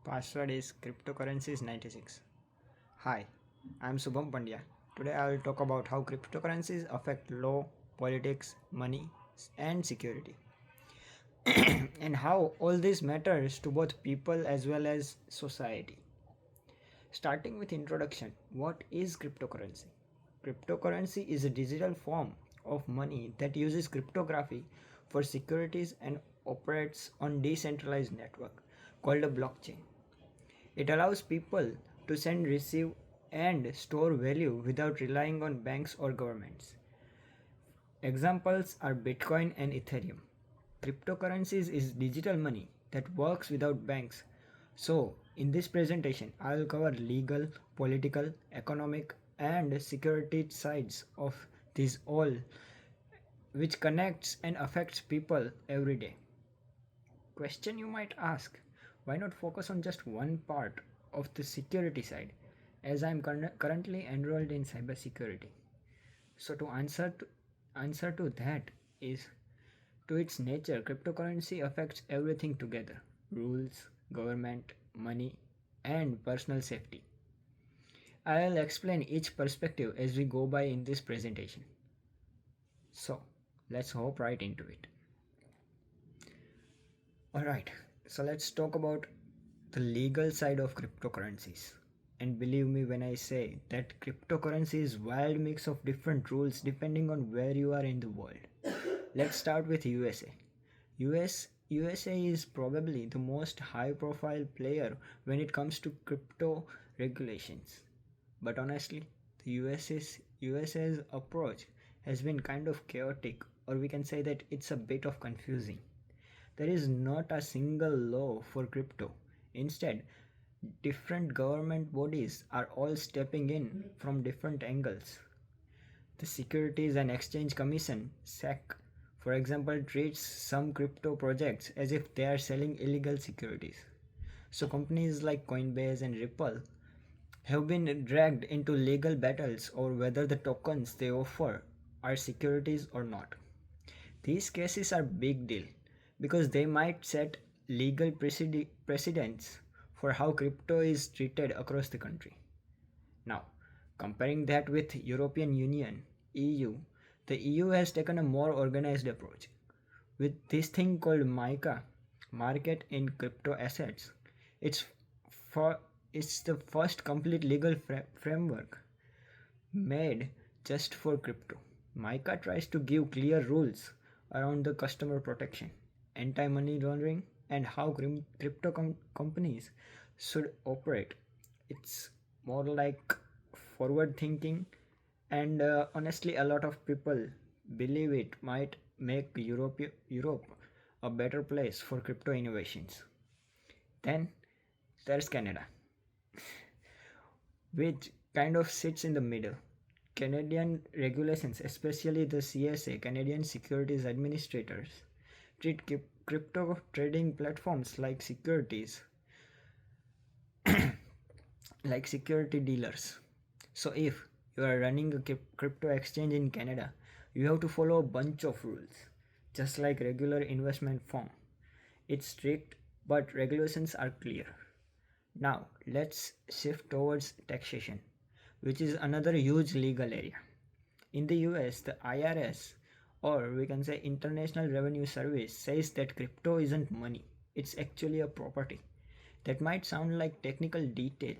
Password is cryptocurrencies96. Hi, I'm Subham Pandya. Today I will talk about how cryptocurrencies affect law, politics, money, and security, and how all this matters to both people as well as society. Starting with introduction, what is cryptocurrency? Cryptocurrency is a digital form of money that uses cryptography for securities and operates on decentralized network called a blockchain. It allows people to send, receive, and store value without relying on banks or governments. Examples are Bitcoin and Ethereum. Cryptocurrencies is digital money that works without banks. So, in this presentation, I will cover legal, political, economic, and security sides of these all, which connects and affects people every day. Question you might ask, why not focus on just one part of the security side, as I am currently enrolled in cybersecurity? So to answer to that is, to its nature, cryptocurrency affects everything together: rules, government, money, and personal safety. I'll explain each perspective as we go by in this presentation. So let's hop right into it. Alright, so let's talk about the legal side of cryptocurrencies. And believe me when I say that cryptocurrency is wild mix of different rules depending on where you are in the world. Let's start with USA. USA is probably the most high profile player when it comes to crypto regulations. But honestly, the USA's approach has been kind of chaotic, or we can say that it's a bit of confusing. There is not a single law for crypto. Instead, different government bodies are all stepping in from different angles. The Securities and Exchange Commission (SEC), for example, treats some crypto projects as if they are selling illegal securities. So companies like Coinbase and Ripple have been dragged into legal battles over whether the tokens they offer are securities or not. These cases are big deal because they might set legal precedents for how crypto is treated across the country. Now, comparing that with European Union (EU), the EU has taken a more organized approach with this thing called MiCA, Market in Crypto Assets. It's for it's the first complete legal framework made just for crypto. MiCA tries to give clear rules around the customer protection, anti money laundering, and how crypto companies should operate. It's more like forward thinking, and honestly, a lot of people believe it might make Europe a better place for crypto innovations. Then there's Canada, which kind of sits in the middle. Canadian regulations, especially the CSA, Canadian Securities Administrators, treat crypto trading platforms like security dealers. So if you are running a crypto exchange in Canada, you have to follow a bunch of rules, just like regular investment firm. It's strict, but regulations are clear. Now let's shift towards taxation, which is another huge legal area. In the US, the IRS, or we can say International Revenue Service, says that crypto isn't money, it's actually a property. That might sound like technical detail,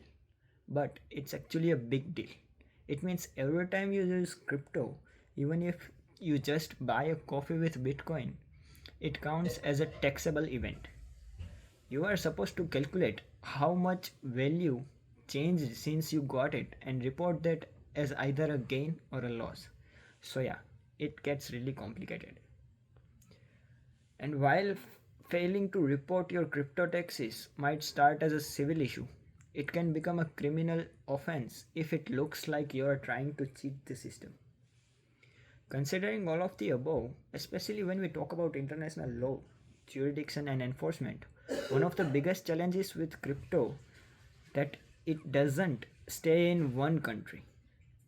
but it's actually a big deal. It means every time you use crypto, even if you just buy a coffee with Bitcoin, it counts as a taxable event. You are supposed to calculate how much value changed since you got it and report that as either a gain or a loss. So, yeah, it gets really complicated. And while failing to report your crypto taxes might start as a civil issue, it can become a criminal offense if it looks like you are trying to cheat the system. Considering all of the above, especially when we talk about international law, jurisdiction, and enforcement, one of the biggest challenges with crypto that it doesn't stay in one country.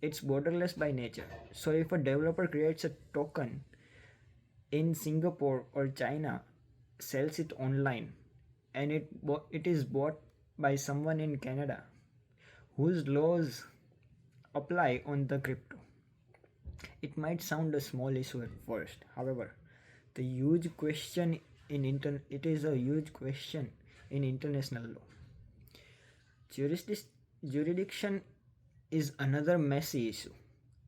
It's borderless by nature. So if a developer creates a token in Singapore or China, sells it online, and it is bought by someone in Canada whose laws apply on the crypto. It might sound a small issue at first. However, the huge question it is a huge question in international law. Jurisdiction is another messy issue.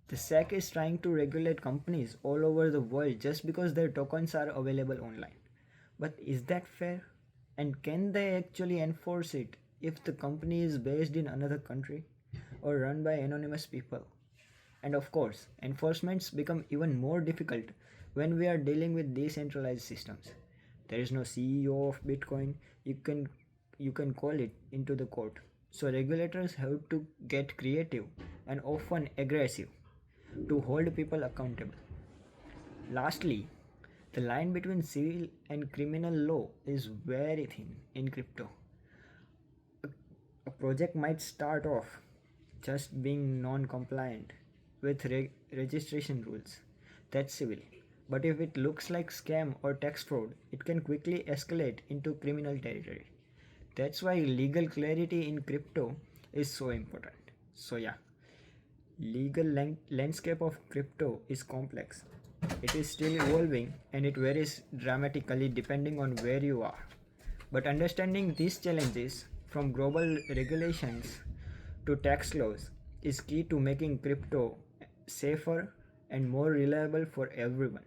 The SEC is trying to regulate companies all over the world just because their tokens are available online. But is that fair? And can they actually enforce it if the company is based in another country or run by anonymous people? And of course, enforcements become even more difficult when we are dealing with decentralized systems. There is no CEO of Bitcoin you can call it into the court. So regulators have to get creative and often aggressive to hold people accountable. Lastly, the line between civil and criminal law is very thin in crypto. A project might start off just being non compliant with registration rules. That's civil. But if it looks like scam or tax fraud, it can quickly escalate into criminal territory. That's why legal clarity in crypto is so important. So yeah, landscape of crypto is complex. It is still evolving and it varies dramatically depending on where you are. But understanding these challenges from global regulations to tax laws is key to making crypto safer and more reliable for everyone.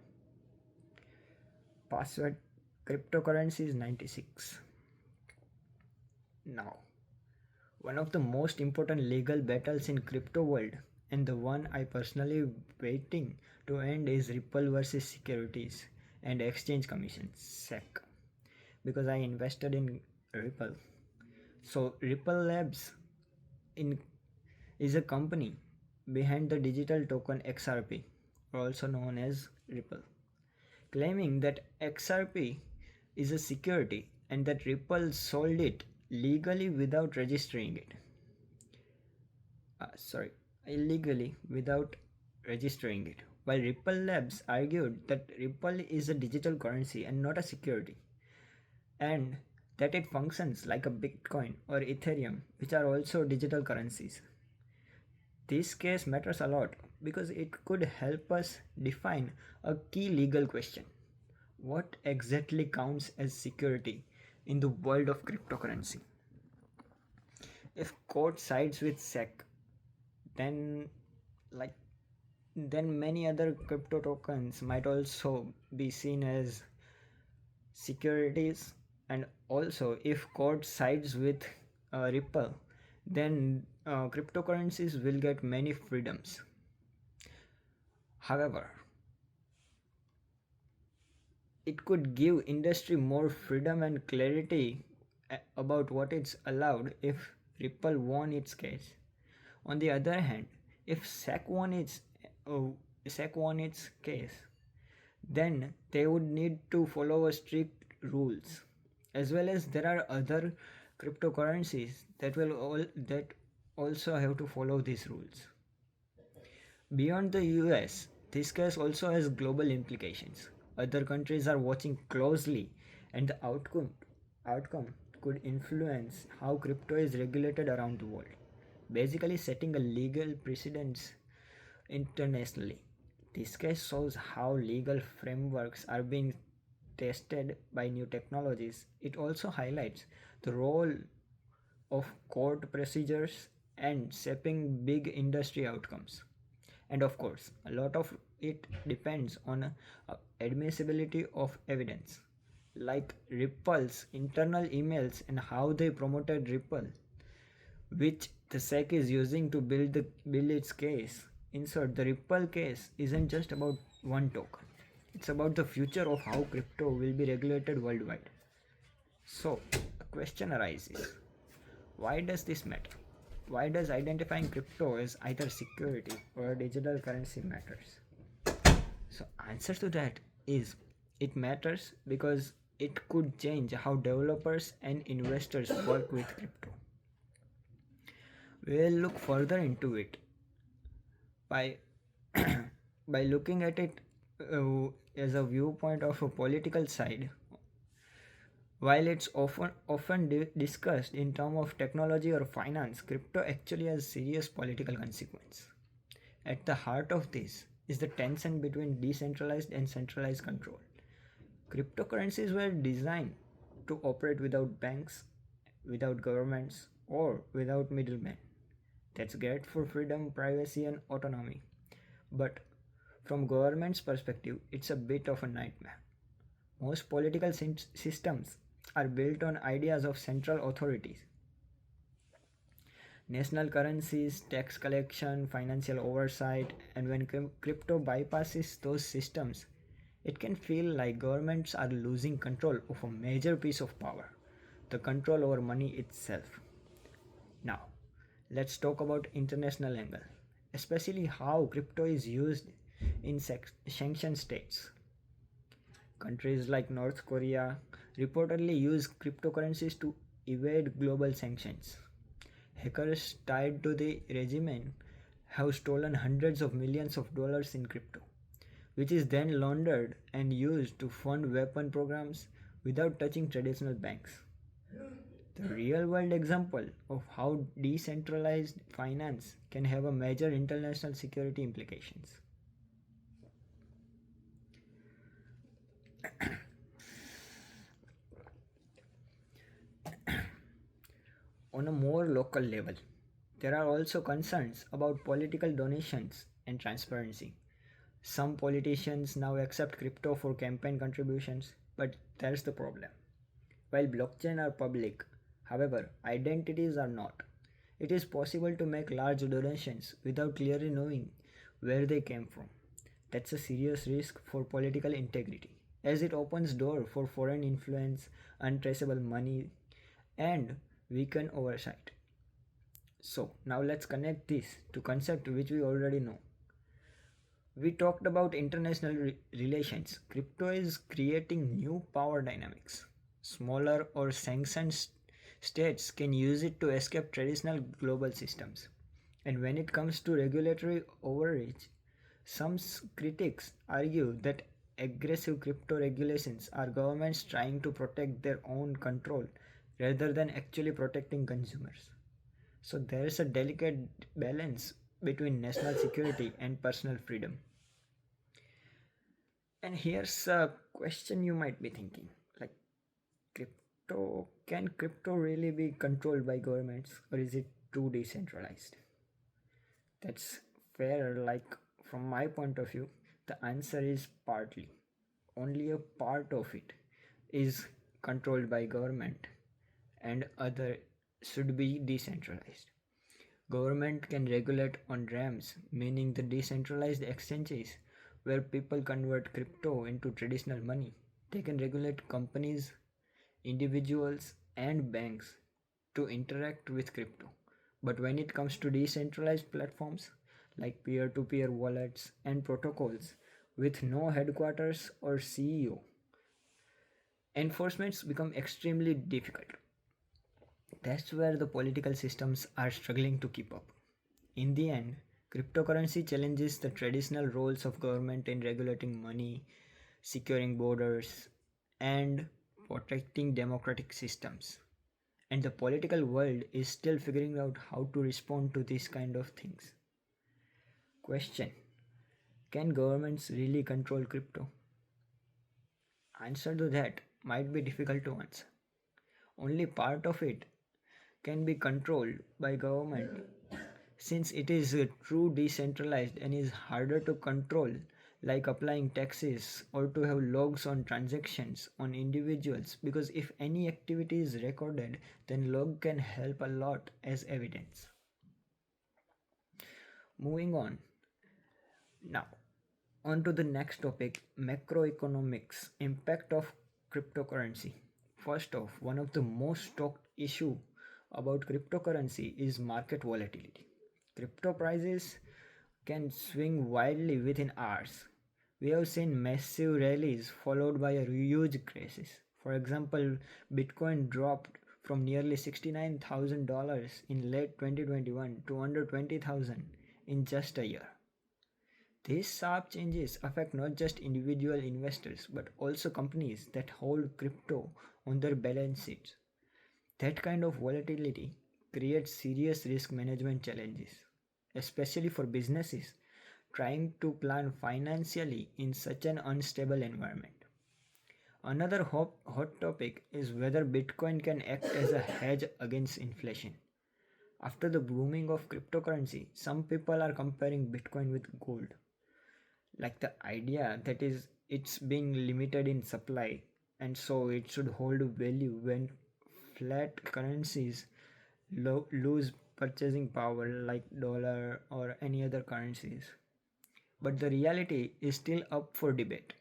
Password cryptocurrency is 96. Now, one of the most important legal battles in crypto world and the one I personally waiting to end is Ripple versus Securities and Exchange Commission SEC because I invested in Ripple. So Ripple Labs in is a company behind the digital token XRP, also known as Ripple, claiming that XRP is a security and that Ripple sold it legally without registering it. Sorry, illegally without registering it. While Ripple Labs argued that Ripple is a digital currency and not a security, and that it functions like a Bitcoin or Ethereum, which are also digital currencies. This case matters a lot because it could help us define a key legal question. What exactly counts as security in the world of cryptocurrency? If court sides with SEC, then like then many other crypto tokens might also be seen as securities, and also if court sides with Ripple, then cryptocurrencies will get many freedoms. However, it could give industry more freedom and clarity about what is allowed if Ripple won its case. On the other hand, if uh, SEC won its case, then they would need to follow a strict rules, as well as there are other cryptocurrencies that also have to follow these rules. Beyond the US, this case also has global implications. Other countries are watching closely, and the outcome could influence how crypto is regulated around the world, basically setting a legal precedence internationally. This case shows how legal frameworks are being tested by new technologies. It also highlights the role of court procedures and shaping big industry outcomes. And of course, a lot of it depends on admissibility of evidence, like Ripple's internal emails and how they promoted Ripple, which the SEC is using to build its case. In short, the Ripple case isn't just about one token. It's about the future of how crypto will be regulated worldwide. So, a question arises. Why does this matter? Why does identifying crypto as either security or digital currency matters? So answer to that is it matters because it could change how developers and investors work with crypto. We'll look further into it by by looking at it as a viewpoint of a political side. While it's often discussed in terms of technology or finance, crypto actually has serious political consequence. At the heart of this is the tension between decentralized and centralized control. Cryptocurrencies were designed to operate without banks, without governments, or without middlemen. That's great for freedom, privacy, and autonomy. But from government's perspective, it's a bit of a nightmare. Most political systems are built on ideas of central authorities, national currencies, tax collection, financial oversight, and when crypto bypasses those systems, it can feel like governments are losing control of a major piece of power, the control over money itself. Now, let's talk about international angle, especially how crypto is used in sanctioned states. Countries like North Korea reportedly use cryptocurrencies to evade global sanctions. Hackers tied to the regime have stolen hundreds of millions of dollars in crypto, which is then laundered and used to fund weapon programs without touching traditional banks. The real world example of how decentralized finance can have a major international security implications. On a more local level, there are also concerns about political donations and transparency. Some politicians now accept crypto for campaign contributions, but there's the problem. While blockchain are public, however, identities are not. It is possible to make large donations without clearly knowing where they came from. That's a serious risk for political integrity, as it opens door for foreign influence, untraceable money, and weaken oversight. So now let's connect this to concept which we already know. We talked about international relations. Crypto is creating new power dynamics. Smaller or sanctioned states can use it to escape traditional global systems. And when it comes to regulatory overreach, some critics argue that aggressive crypto regulations are governments trying to protect their own control rather than actually protecting consumers. So there is a delicate balance between national security and personal freedom. And here's a question you might be thinking, like, crypto can crypto really be controlled by governments, or is it too decentralized? That's fair. Like, from my point of view, the answer is partly. Only a part of it is controlled by government, and other should be decentralized. Government can regulate on RAMs, meaning the decentralized exchanges where people convert crypto into traditional money. They can regulate companies, individuals, and banks to interact with crypto. But when it comes to decentralized platforms like peer to peer wallets and protocols with no headquarters or CEO, enforcements become extremely difficult. That's where the political systems are struggling to keep up. In the end, cryptocurrency challenges the traditional roles of government in regulating money, securing borders, and protecting democratic systems. And the political world is still figuring out how to respond to these kind of things. Question: can governments really control crypto? Answer to that might be difficult to answer. Only part of it can be controlled by government since it is true decentralized and is harder to control, like applying taxes or to have logs on transactions on individuals, because if any activity is recorded, then log can help a lot as evidence. Moving on now, on to the next topic: macroeconomics impact of cryptocurrency. First off, one of the most talked issue about cryptocurrency is market volatility. Crypto prices can swing wildly within hours. We have seen massive rallies followed by a huge crisis. For example, Bitcoin dropped from nearly $69,000 in late 2021 to under 20,000 in just a year. These sharp changes affect not just individual investors but also companies that hold crypto on their balance sheets. That kind of volatility creates serious risk management challenges, especially for businesses trying to plan financially in such an unstable environment. Another hot topic is whether Bitcoin can act as a hedge against inflation. After the booming of cryptocurrency, some people are comparing Bitcoin with gold, like the idea that is it's being limited in supply and so it should hold value when flat currencies lose purchasing power like dollar or any other currencies. But the reality is still up for debate.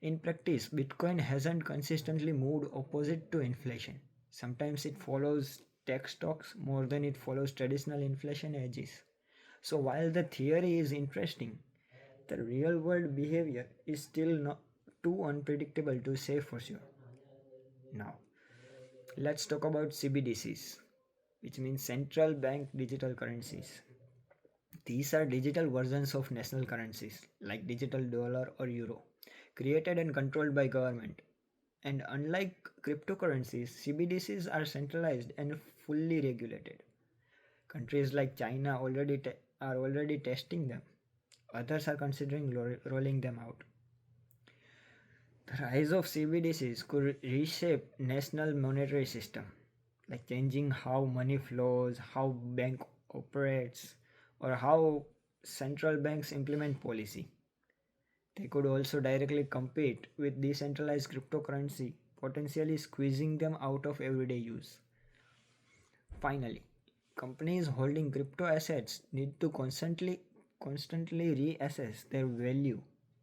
In practice, Bitcoin hasn't consistently moved opposite to inflation. Sometimes it follows tech stocks more than it follows traditional inflation edges. So while the theory is interesting, the real world behavior is still not too unpredictable to say for sure. Now, let's talk about CBDCs, which means central bank digital currencies. These are digital versions of national currencies like digital dollar or euro, created and controlled by government. And unlike cryptocurrencies, CBDCs are centralized and fully regulated. Countries like China are already testing them. Others are considering rolling them out. The rise of CBDCs could reshape national monetary system, like changing how money flows, how bank operates, or how central banks implement policy. They could also directly compete with decentralized cryptocurrency, potentially squeezing them out of everyday use. Finally, companies holding crypto assets need to constantly reassess their value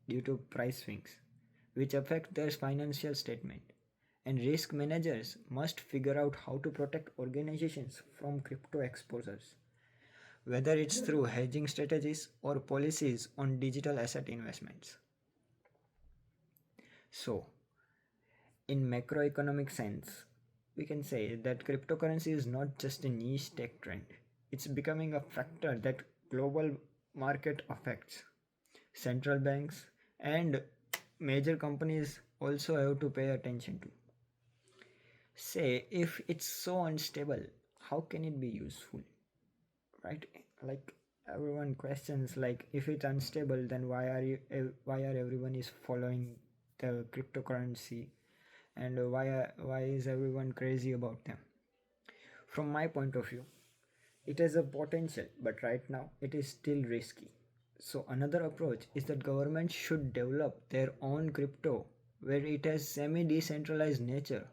due to price swings, which affect their financial statement. And risk managers must figure out how to protect organizations from crypto exposures, whether it's through hedging strategies or policies on digital asset investments. So, in macroeconomic sense, we can say that cryptocurrency is not just a niche tech trend. It's becoming a factor that global market affects. Central banks and major companies also have to pay attention to. Say, if it's so unstable, how can it be useful? Right? Like everyone questions like if it's unstable then why are everyone is following the cryptocurrency and why is everyone crazy about them? From my point of view, it has a potential, but right now it is still risky. So another approach is that governments should develop their own crypto where it has semi decentralized nature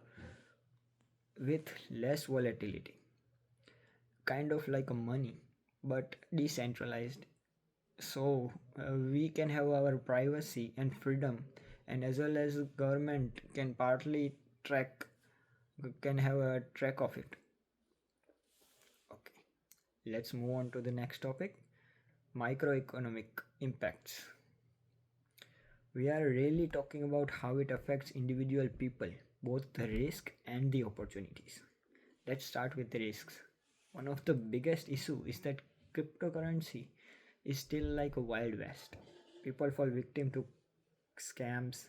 with less volatility, kind of like a money but decentralized. So we can have our privacy and freedom, and as well as government can partly track can have a track of it. Okay, let's move on to the next topic, microeconomic impacts. We are really talking about how it affects individual people, both the risk and the opportunities. Let's start with the risks. One of the biggest issue is that cryptocurrency is still like a wild west. People fall victim to scams,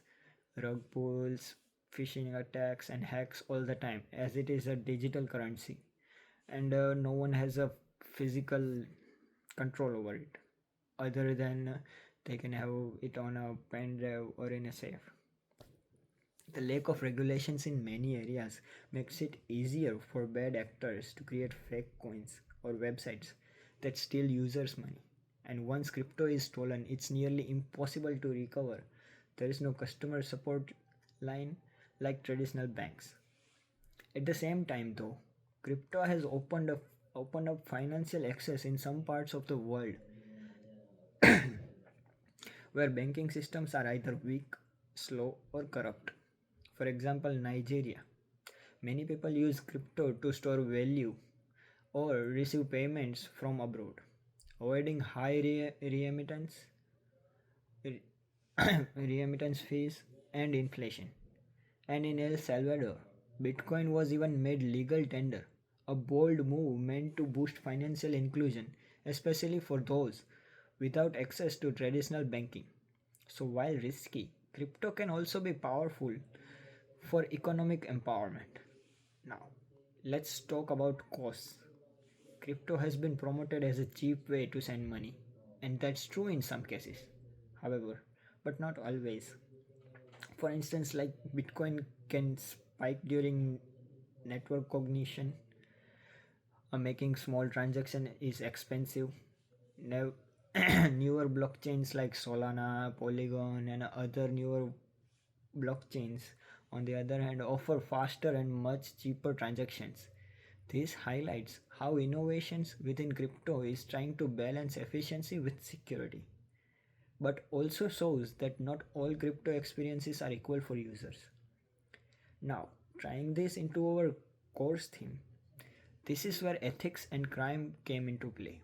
rug pulls, phishing attacks and hacks all the time as it is a digital currency and no one has a physical control over it other than they can have it on a pen drive or in a safe. The lack of regulations in many areas makes it easier for bad actors to create fake coins or websites that steal users' money. And once crypto is stolen, it's nearly impossible to recover. There is no customer support line like traditional banks. At the same time, though, crypto has opened up financial access in some parts of the world where banking systems are either weak, slow, or corrupt. For example, Nigeria. Many people use crypto to store value or receive payments from abroad, avoiding high re- remittance fees and inflation. And in El Salvador, Bitcoin was even made legal tender, a bold move meant to boost financial inclusion, especially for those without access to traditional banking. So, while risky, crypto can also be powerful for economic empowerment. Now, let's talk about costs. Crypto has been promoted as a cheap way to send money, and that's true in some cases. However, but not always. For instance, like Bitcoin can spike during network cognition, making small transaction is expensive. Now, newer blockchains like Solana, Polygon, and other newer blockchains, on the other hand, offer faster and much cheaper transactions. This highlights how innovations within crypto is trying to balance efficiency with security, but also shows that not all crypto experiences are equal for users. Now, trying this into our course theme, this is where ethics and crime came into play.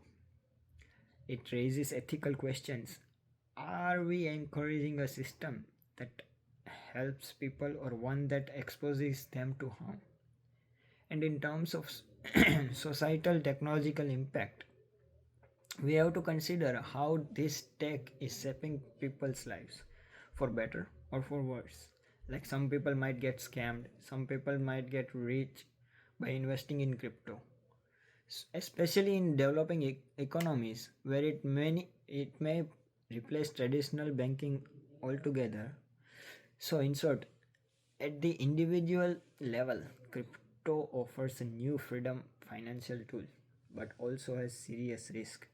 It raises ethical questions. Are we encouraging a system that helps people or one that exposes them to harm? And in terms of societal technological impact, we have to consider how this tech is shaping people's lives for better or for worse. Like some people might get scammed, some people might get rich by investing in crypto, especially in developing economies where it may replace traditional banking altogether. So, in short, at the individual level, crypto offers a new freedom financial tool, but also has serious risk.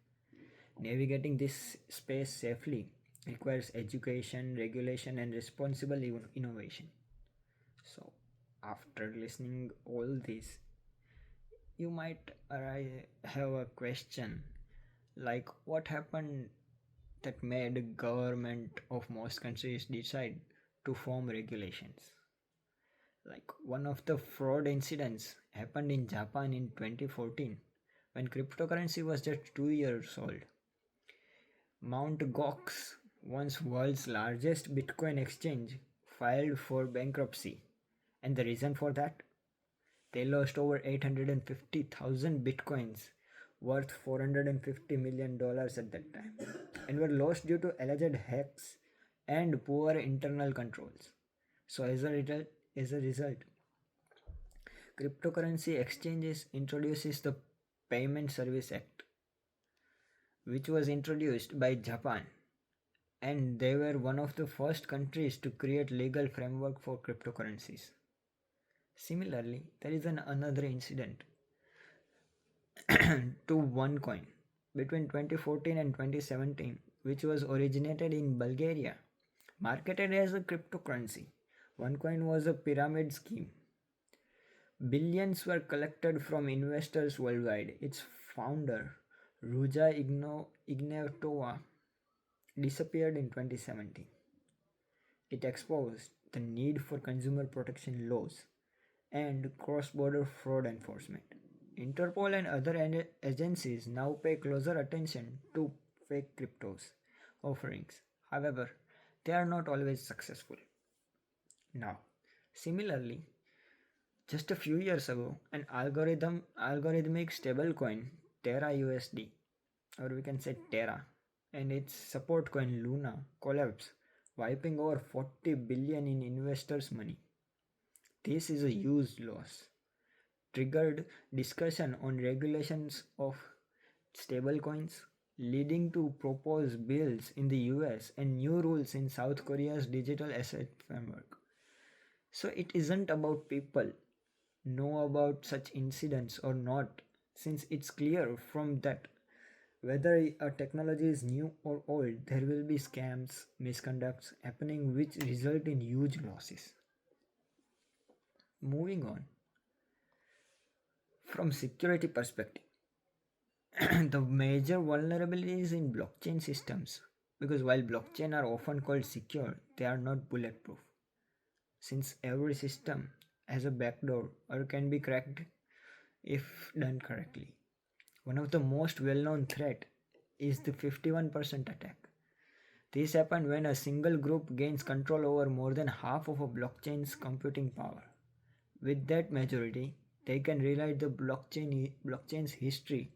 Navigating this space safely requires education, regulation, and responsible innovation. So, after listening all this, you might have a question like what happened that made government of most countries decide to form regulations. Like one of the fraud incidents happened in Japan in 2014 when cryptocurrency was just 2 years old. Mt. Gox, once world's largest Bitcoin exchange, filed for bankruptcy. And the reason for that? They lost over 850,000 Bitcoins worth $450 million at that time and were lost due to alleged hacks and poor internal controls. So as a result, cryptocurrency exchanges introduces the Payment Service Act, which was introduced by Japan, and they were one of the first countries to create legal framework for cryptocurrencies. Similarly, there is another incident to OneCoin between 2014 and 2017, which was originated in Bulgaria, marketed as a cryptocurrency. OneCoin was a pyramid scheme. Billions were collected from investors worldwide. Its founder, Ruja Ignatova, disappeared in 2017. It exposed the need for consumer protection laws and cross border fraud enforcement. Interpol and other agencies now pay closer attention to fake cryptos offerings. However, they are not always successful. Now, similarly, just a few years ago, an algorithmic stablecoin, Terra USD, or we can say Terra, and its support coin Luna collapsed, wiping over 40 billion in investors' money. This is a huge loss. Triggered discussion on regulations of stablecoins, leading to proposed bills in the US and new rules in South Korea's digital asset framework. So it isn't about people know about such incidents or not, since it's clear from that whether a technology is new or old, there will be scams, misconducts happening which result in huge losses. Moving on, from security perspective, the major vulnerabilities in blockchain systems, because while blockchain are often called secure, they are not bulletproof. Since every system has a backdoor or can be cracked if done correctly. One of the most well-known threat is the 51% attack. This happened when a single group gains control over more than half of a blockchain's computing power. With that majority, they can rewrite the blockchain's history,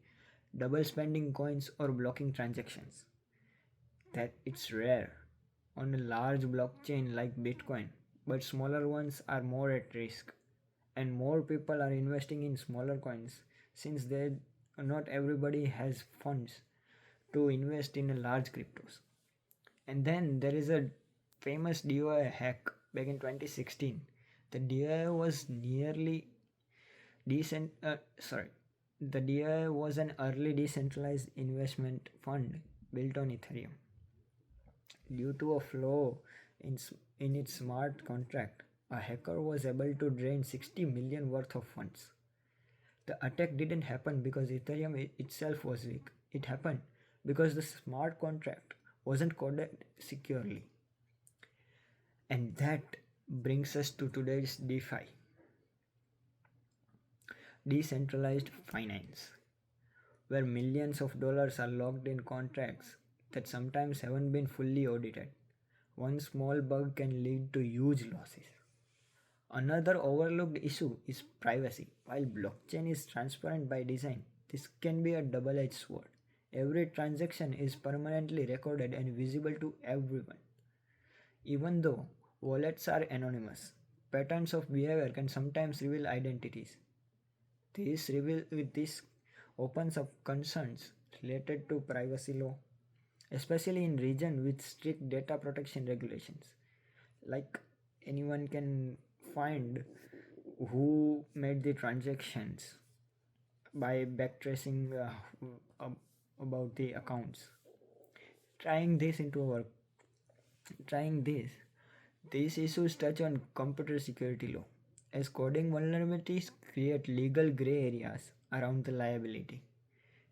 double spending coins or blocking transactions. that it's rare on a large blockchain like Bitcoin, but smaller ones are more at risk. And more people are investing in smaller coins since they not everybody has funds to invest in a large cryptos. And then there is a famous DOI hack back in 2016. The DOI was nearly decent. Sorry, the DOI was an early decentralized investment fund built on Ethereum. Due to a flaw in its smart contract, a hacker was able to drain 60 million worth of funds. The attack didn't happen because Ethereum itself was weak. It happened because the smart contract wasn't coded securely. And that brings us to today's DeFi, decentralized finance, where millions of dollars are locked in contracts that sometimes haven't been fully audited. One small bug can lead to huge losses. Another overlooked issue is privacy. While blockchain is transparent by design, this can be a double edged sword. Every transaction is permanently recorded and visible to everyone. Even though wallets are anonymous, patterns of behavior can sometimes reveal identities. This opens up concerns related to privacy law, especially in regions with strict data protection regulations. Like anyone can find who made the transactions by backtracing about the accounts. Trying this into our trying this These issues touch on computer security law, as coding vulnerabilities create legal gray areas around the liability.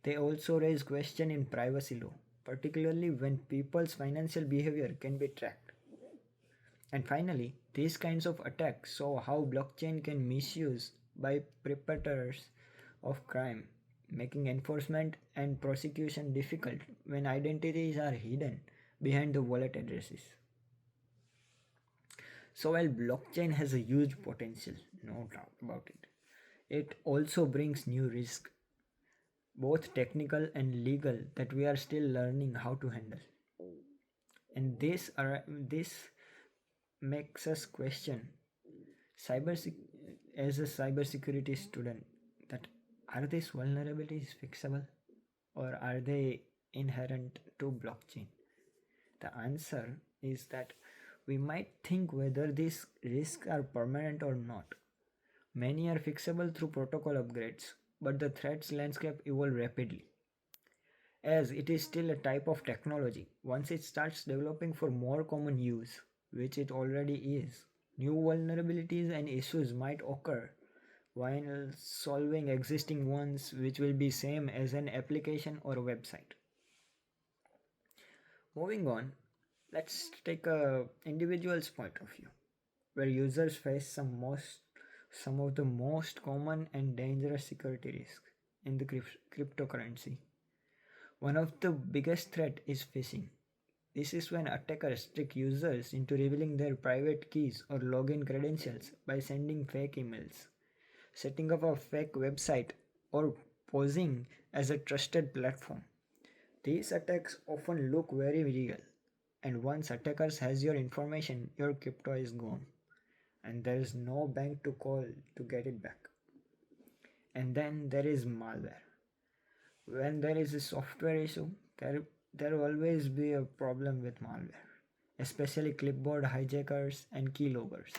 They also raise questions in privacy law, particularly when people's financial behavior can be tracked. And finally, these kinds of attacks show how blockchain can misuse by perpetrators of crime, making enforcement and prosecution difficult when identities are hidden behind the wallet addresses. So while blockchain has a huge potential, no doubt about it, it also brings new risks, both technical and legal, that we are still learning how to handle. And this makes us question cyber as a cybersecurity student, that are these vulnerabilities fixable or are they inherent to blockchain? The answer is that we might think whether these risks are permanent or not. Many are fixable through protocol upgrades, but the threats landscape evolve rapidly. As it is still a type of technology, once it starts developing for more common use, which it already is, new vulnerabilities and issues might occur while solving existing ones, which will be same as an application or a website. Moving on, let's take a individual's point of view, where users face some of the most common and dangerous security risks in the cryptocurrency. One of the biggest threat is phishing. This is when attackers trick users into revealing their private keys or login credentials by sending fake emails, setting up a fake website, or posing as a trusted platform. These attacks often look very real, and once attackers has your information, your crypto is gone, and there is no bank to call to get it back. And then there is malware. When there is a software issue, there will always be a problem with malware, especially clipboard hijackers and keyloggers.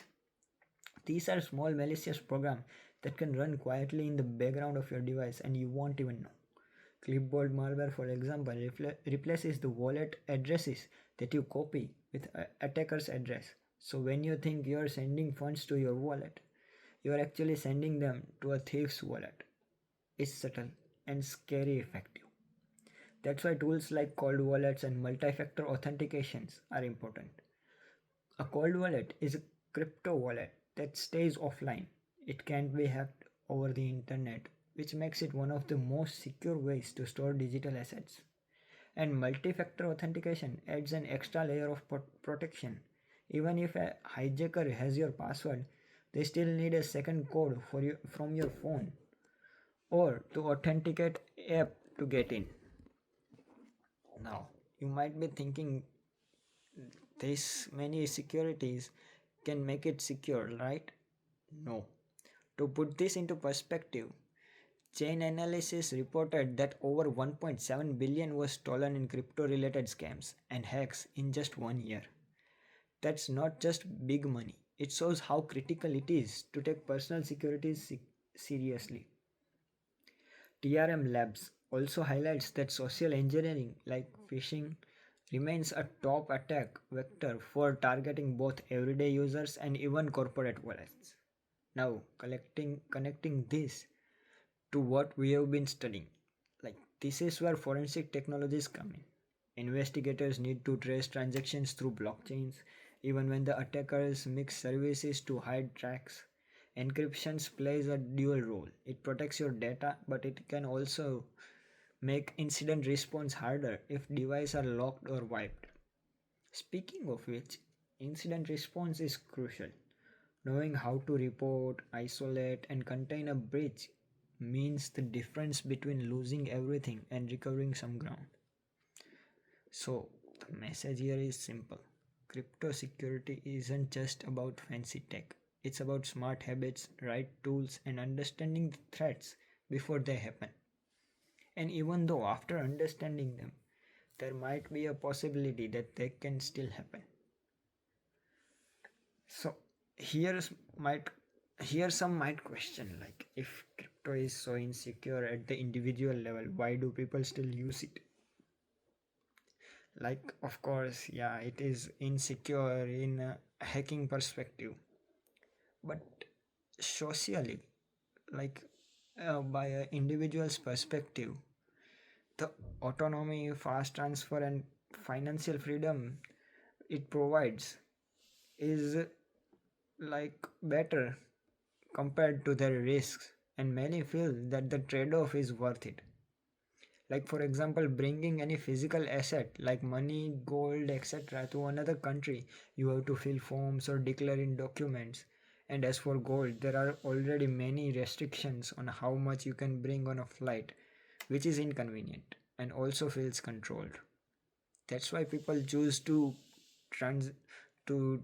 These are small malicious programs that can run quietly in the background of your device and you won't even know. Clipboard malware, for example, replaces the wallet addresses that you copy with attacker's address. So when you think you are sending funds to your wallet, you are actually sending them to a thief's wallet. It's subtle and scary effective. That's why tools like cold wallets and multi-factor authentications are important. A cold wallet is a crypto wallet that stays offline. It can't be hacked over the internet, which makes it one of the most secure ways to store digital assets. And multi-factor authentication adds an extra layer of protection. Even if a hijacker has your password, they still need a second code from your phone or to authenticate app to get in. Now, You might be thinking this many securities can make it secure, right? No. To put this into perspective, Chain Analysis reported that over 1.7 billion was stolen in crypto related scams and hacks in just 1 year. That's not just big money, it shows how critical it is to take personal security seriously. TRM Labs also highlights that social engineering, like phishing, remains a top attack vector for targeting both everyday users and even corporate wallets. Now, connecting this to what we have been studying. Like, this is where forensic technologies come in. Investigators need to trace transactions through blockchains, even when the attackers mix services to hide tracks. Encryption plays a dual role. It protects your data, but it can also make incident response harder if devices are locked or wiped. Speaking of which, incident response is crucial. Knowing how to report, isolate, and contain a breach means the difference between losing everything and recovering some ground. So, the message here is simple. Crypto security isn't just about fancy tech, it's about smart habits, right tools, and understanding the threats before they happen. And even though after understanding them, there might be a possibility that they can still happen. So, here's might some might question, like, if crypto is so insecure at the individual level, why do people still use it? Like, of course, yeah, it is insecure in a hacking perspective, but socially, like, by an individual's perspective, the autonomy, fast transfer, and financial freedom it provides is like better compared to their risks, and many feel that the trade-off is worth it. Like, for example, bringing any physical asset like money, gold, etc. to another country, you have to fill forms or declare in documents. And as for gold, there are already many restrictions on how much you can bring on a flight, which is inconvenient and also feels controlled. That's why people choose trans to,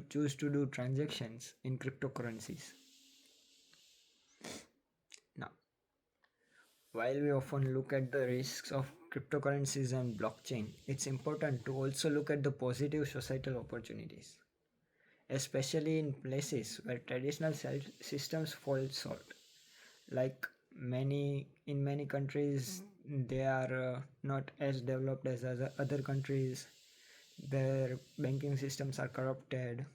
choose to do transactions in cryptocurrencies. Now, while we often look at the risks of cryptocurrencies and blockchain, it's important to also look at the positive societal opportunities, especially in places where traditional systems fall short. Like, many countries, they are not as developed as other countries. Their banking systems are corrupted.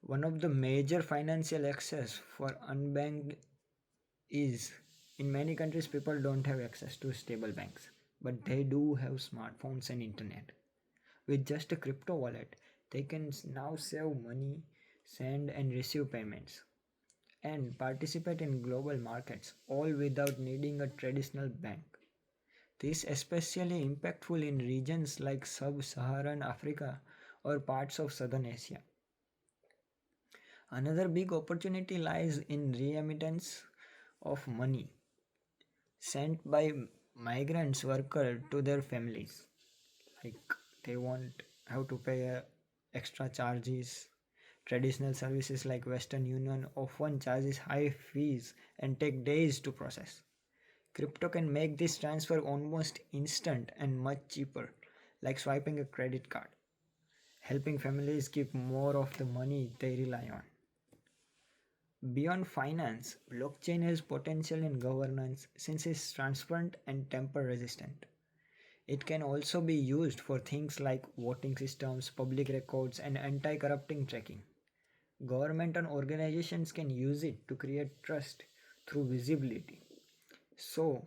One of the major financial access for unbanked is, in many countries people don't have access to stable banks, but they do have smartphones and internet. With just a crypto wallet, they can now save money, send and receive payments, and participate in global markets, all without needing a traditional bank. This is especially impactful in regions like sub-Saharan Africa or parts of southern Asia. Another big opportunity lies in remittance of money sent by migrants worker to their families. Like, they won't have to pay extra charges. Traditional services like Western Union often charges high fees and take days to process. Crypto can make this transfer almost instant and much cheaper, like swiping a credit card, helping families keep more of the money they rely on. Beyond finance, blockchain has potential in governance since it's transparent and tamper resistant. It can also be used for things like voting systems, public records, and anti corrupting tracking. Government and organizations can use it to create trust through visibility. So,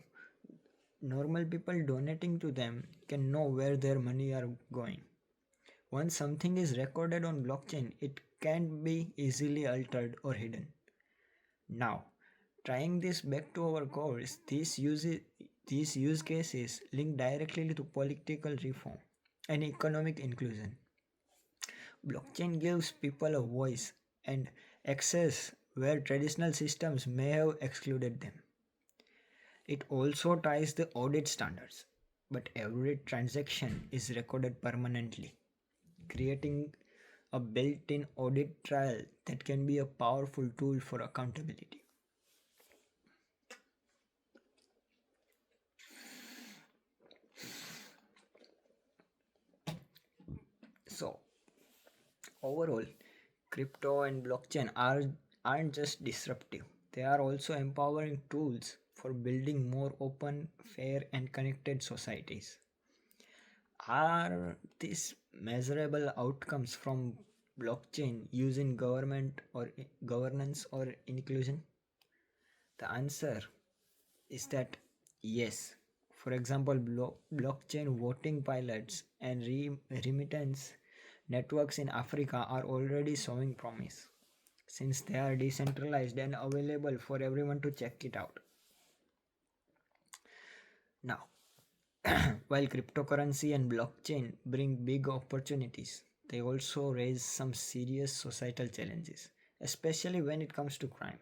normal people donating to them can know where their money are going. Once something is recorded on blockchain, it can't be easily altered or hidden. Now, trying this back to our course, these use cases link directly to political reform and economic inclusion. Blockchain gives people a voice and access where traditional systems may have excluded them. It also ties the audit standards. but every transaction is recorded permanently, creating a built in audit trail that can be a powerful tool for accountability. So, overall, crypto and blockchain aren't just disruptive, they are also empowering tools for building more open, fair, and connected societies. Are these measurable outcomes from blockchain using government or governance or inclusion? The answer is that yes. For example, blockchain voting pilots and remittance networks in Africa are already showing promise since they are decentralized and available for everyone to check it out. Now, while cryptocurrency and blockchain bring big opportunities, they also raise some serious societal challenges, especially when it comes to crime,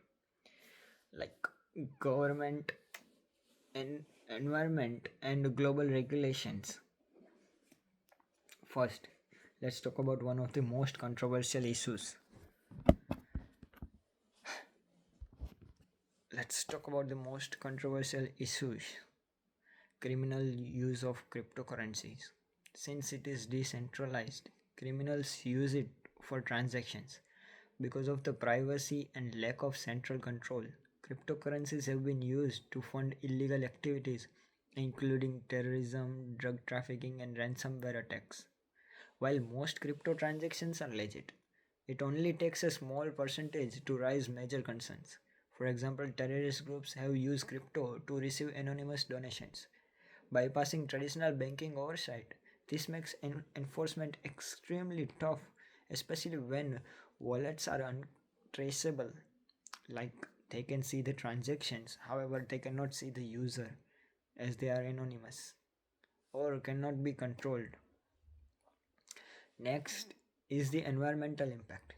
like government and environment and global regulations. First, let's talk about one of the most controversial issues. Let's talk about the most controversial issues, criminal use of cryptocurrencies. Since it is decentralized, criminals use it for transactions. Because of the privacy and lack of central control, cryptocurrencies have been used to fund illegal activities, including terrorism, drug trafficking, and ransomware attacks. While most crypto transactions are legit, it only takes a small percentage to raise major concerns. For example, terrorist groups have used crypto to receive anonymous donations, bypassing traditional banking oversight. This makes enforcement extremely tough, especially when wallets are untraceable. Like they can see the transactions, however, they cannot see the user as they are anonymous or cannot be controlled. Next is the environmental impact.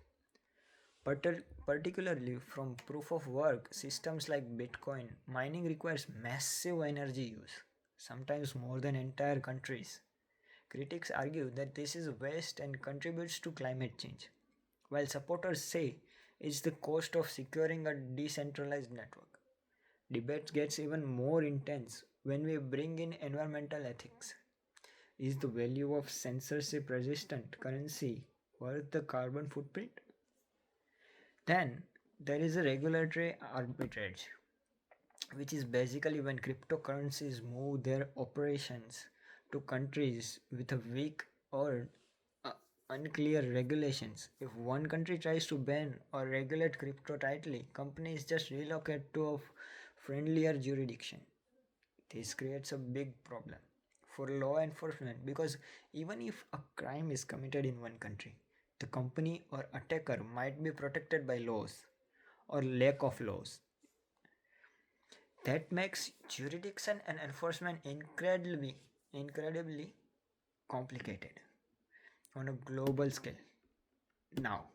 Particularly from proof of work systems like Bitcoin, mining requires massive energy use, sometimes more than entire countries. Critics argue that this is waste and contributes to climate change, while supporters say it's the cost of securing a decentralized network. Debate gets even more intense when we bring in environmental ethics. Is the value of censorship resistant currency worth the carbon footprint? Then there is a regulatory arbitrage, which is basically when cryptocurrencies move their operations to countries with a weak or uh, unclear regulations. If one country tries to ban or regulate crypto tightly, companies just relocate to a friendlier jurisdiction. This creates a big problem for law enforcement because even if a crime is committed in one country, the company or attacker might be protected by laws or lack of laws. That makes jurisdiction and enforcement incredibly complicated on a global scale. Now,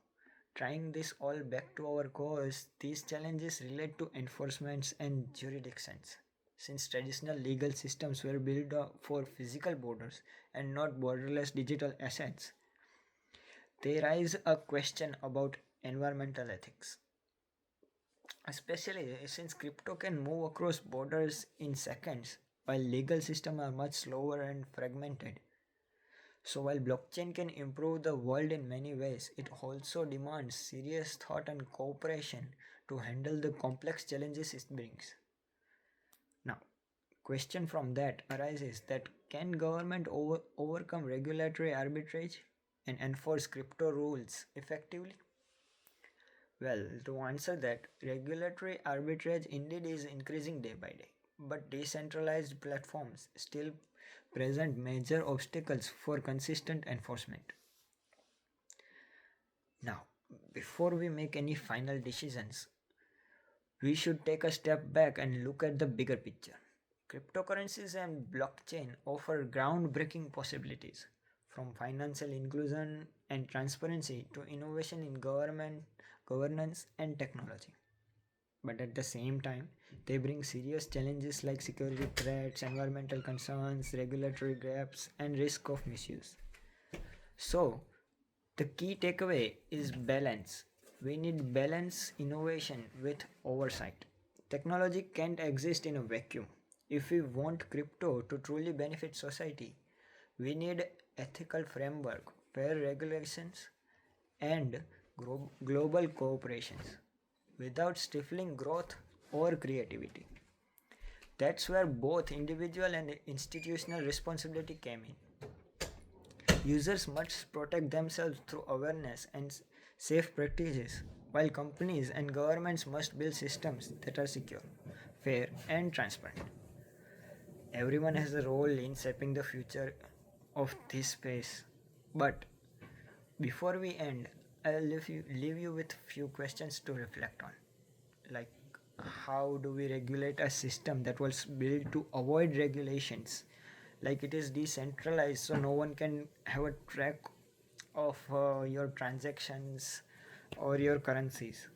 trying this all back to our course, these challenges relate to enforcements and jurisdictions. Since traditional legal systems were built for physical borders and not borderless digital assets, they raise a question about environmental ethics. Especially since crypto can move across borders in seconds, while legal systems are much slower and fragmented. So, while blockchain can improve the world in many ways, it also demands serious thought and cooperation to handle the complex challenges it brings. Now, question from that arises that can government overcome regulatory arbitrage and enforce crypto rules effectively? Well, to answer that, regulatory arbitrage indeed is increasing day by day, but decentralized platforms still present major obstacles for consistent enforcement. Now, before we make any final decisions, we should take a step back and look at the bigger picture. Cryptocurrencies and blockchain offer groundbreaking possibilities, from financial inclusion and transparency to innovation in government, governance, and technology. But at the same time, they bring serious challenges like security threats, environmental concerns, regulatory gaps, and risk of misuse. So, the key takeaway is balance. We need balance innovation with oversight. Technology can't exist in a vacuum. If we want crypto to truly benefit society, we need ethical framework, fair regulations, and global cooperations without stifling growth or creativity. That's where both individual and institutional responsibility came in. Users must protect themselves through awareness and safe practices, while companies and governments must build systems that are secure, fair, and transparent. Everyone has a role in shaping the future of this space. But before we end, I'll leave you with few questions to reflect on. Like, how do we regulate a system that was built to avoid regulations? Like, it is decentralized, so no one can have a track of your transactions or your currencies,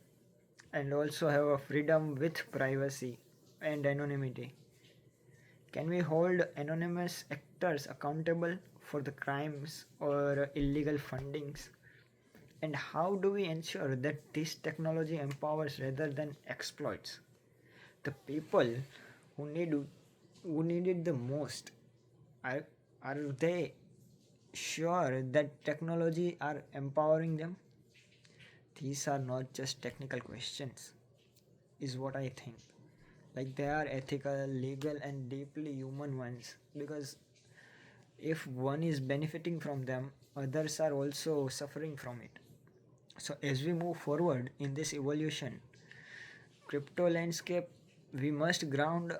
and also have a freedom with privacy and anonymity. Can we hold anonymous actors accountable for the crimes or illegal fundings? And how do we ensure that this technology empowers rather than exploits the people who need who need it the most? Are, are they sure that technology are empowering them? These are not just technical questions, is what I think. Like, they are ethical, legal, and deeply human ones, because if one is benefiting from them, others are also suffering from it. So as we move forward in this evolution, crypto landscape, we must ground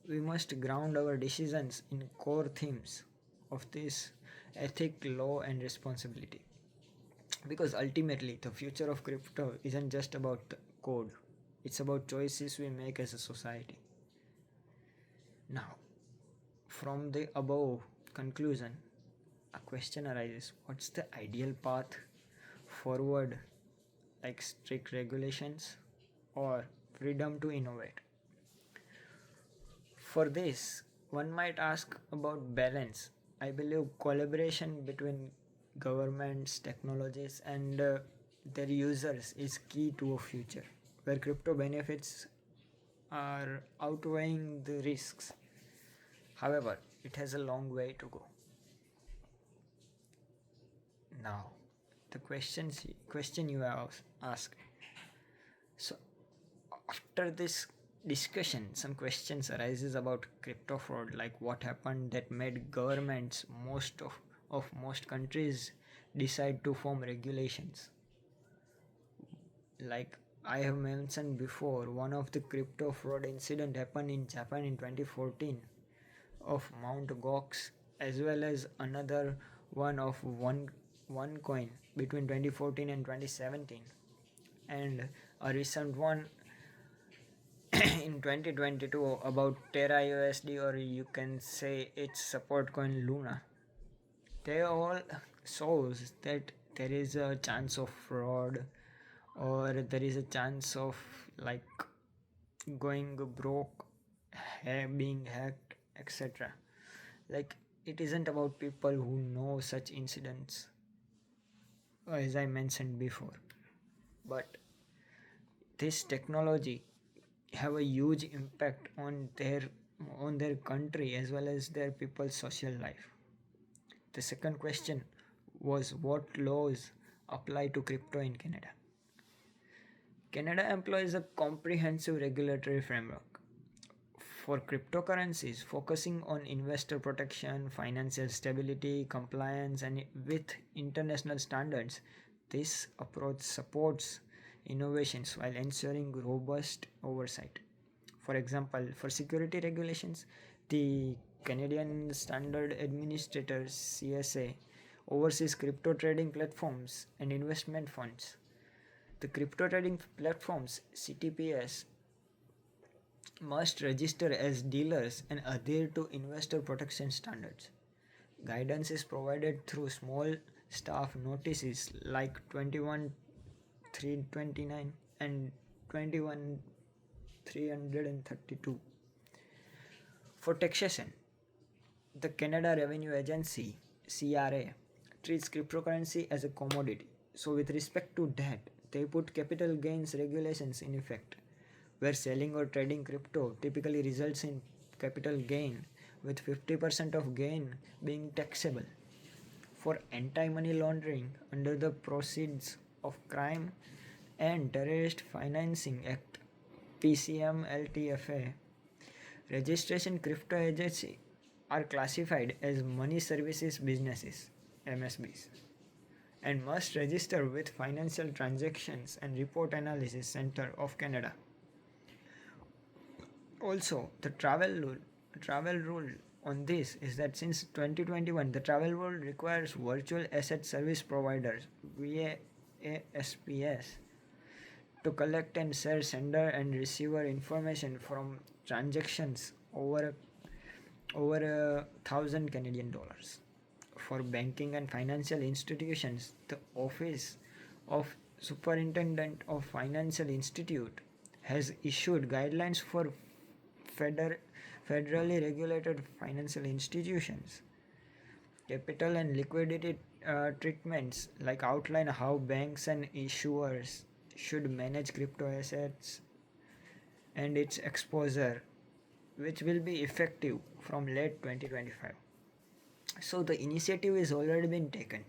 we must ground our decisions in core themes of this: ethic, law, and responsibility. Because ultimately, the future of crypto isn't just about the code; it's about choices we make as a society. Now, from the above conclusion, a question arises: what's the ideal path forward, like strict regulations or freedom to innovate? For this, one might ask about balance. I believe collaboration between governments, technologies, and their users is key to a future where crypto benefits are outweighing the risks. However, it has a long way to go. Now, the question you have asked. So, after this discussion, some questions arises about crypto fraud, like what happened that made governments of most countries decide to form regulations. Like I have mentioned before, one of the crypto fraud incident happened in Japan in 2014 of Mount Gox, as well as another one of one coin between 2014 and 2017, and a recent one in 2022 about Terra USD, or you can say its support coin Luna. They all shows that there is a chance of fraud, or there is a chance of like going broke, being hacked, etc. Like, it isn't about people who know such incidents, as I mentioned before, but this technology have a huge impact on their country as well as their people's social life. The second question was what laws apply to crypto in Canada. Canada employs a comprehensive regulatory framework for cryptocurrencies, focusing on investor protection, financial stability, compliance, and with international standards. This approach supports innovations while ensuring robust oversight. For example, for security regulations, the Canadian Standard Administrator CSA oversees crypto trading platforms and investment funds. The crypto trading platforms CTPS must register as dealers and adhere to investor protection standards. Guidance is provided through small staff notices like 21 329 and 21 332. For taxation, the Canada Revenue Agency (CRA) treats cryptocurrency as a commodity. So, with respect to that, they put capital gains regulations in effect, where selling or trading crypto typically results in capital gain, with 50% of gain being taxable. For anti-money laundering under the Proceeds of Crime and Terrorist Financing Act (PCM-LTFA), registration crypto agencies are classified as money services businesses (MSBs) and must register with Financial Transactions and Report Analysis Center of Canada. Also, the travel rule on this is that since 2021, the travel rule requires virtual asset service providers (VASPs) to collect and share sender and receiver information from transactions over $1,000 Canadian dollars. For banking and financial institutions, the Office of Superintendent of Financial Institute has issued guidelines for federally regulated financial institutions. Capital and liquidity treatments like outline how banks and issuers should manage crypto assets and its exposure, which will be effective from late 2025. So the initiative is already been taken.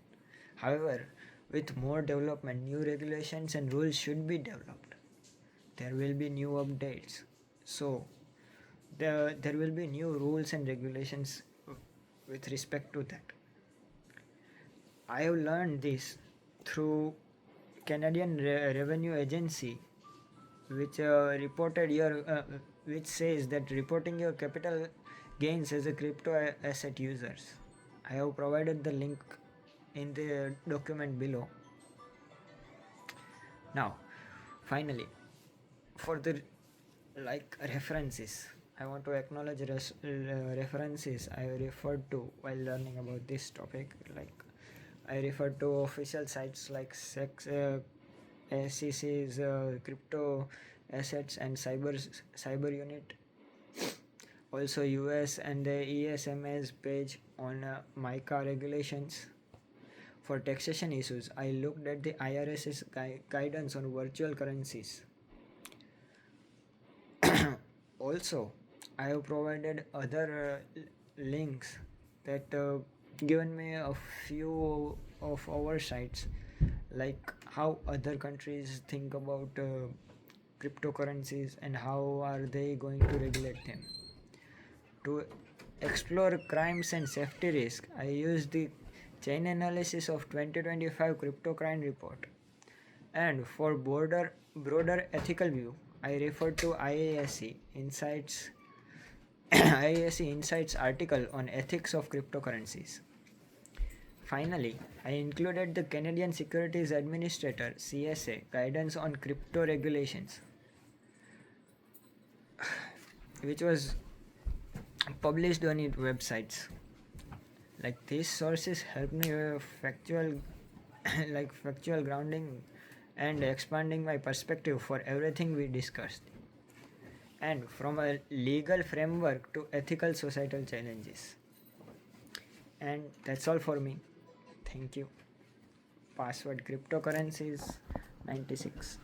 However, with more development, new regulations and rules should be developed. There will be new updates. So there will be new rules and regulations with respect to that. I have learned this through Canadian Revenue Agency, which which says that reporting your capital gains as a crypto asset users. I have provided the link in the document below. Now, finally, for the references, I want to acknowledge references I referred to while learning about this topic. Like I referred to official sites like SEC's Crypto Assets and Cyber Unit, also US and the ESMA's page on MICA regulations. For taxation issues, I looked at the IRS's guidance on virtual currencies. Also, I have provided other links that given me a few of our sites, like how other countries think about cryptocurrencies and how are they going to regulate them. To explore crimes and safety risk, I used the chain analysis of 2025 crypto crime report. And for broader ethical view, I refer to IASC Insights IASC Insights article on ethics of cryptocurrencies. Finally, I included the Canadian Securities Administrator (CSA) guidance on crypto regulations, which was published on its websites. Like these sources help me factual factual grounding and expanding my perspective for everything we discussed, and from a legal framework to ethical societal challenges. And that's all for me. Thank you. Password cryptocurrencies 96.